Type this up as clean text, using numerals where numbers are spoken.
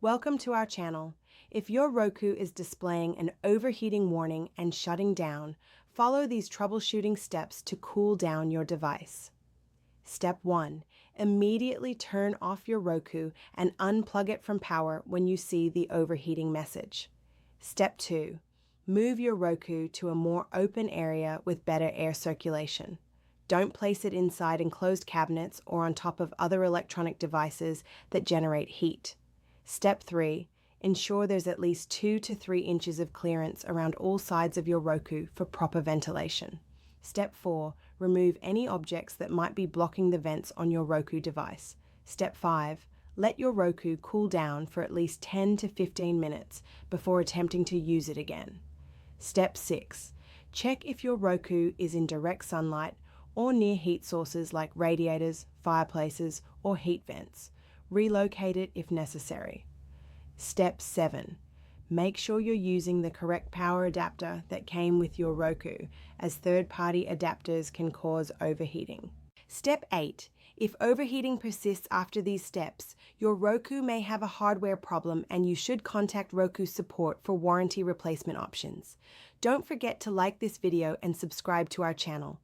Welcome to our channel. If your Roku is displaying an overheating warning and shutting down, follow these troubleshooting steps to cool down your device. Step 1. Immediately turn off your Roku and unplug it from power when you see the overheating message. Step 2. Move your Roku to a more open area with better air circulation. Don't place it inside enclosed cabinets or on top of other electronic devices that generate heat. Step 3. Ensure there's at least 2 to 3 inches of clearance around all sides of your Roku for proper ventilation. Step 4. Remove any objects that might be blocking the vents on your Roku device. Step 5. Let your Roku cool down for at least 10 to 15 minutes before attempting to use it again. Step 6. Check if your Roku is in direct sunlight or near heat sources like radiators, fireplaces, or heat vents. Relocate it if necessary. Step 7. Make sure you're using the correct power adapter that came with your Roku, as third-party adapters can cause overheating. Step 8. If overheating persists after these steps, your Roku may have a hardware problem and you should contact Roku support for warranty replacement options. Don't forget to like this video and subscribe to our channel.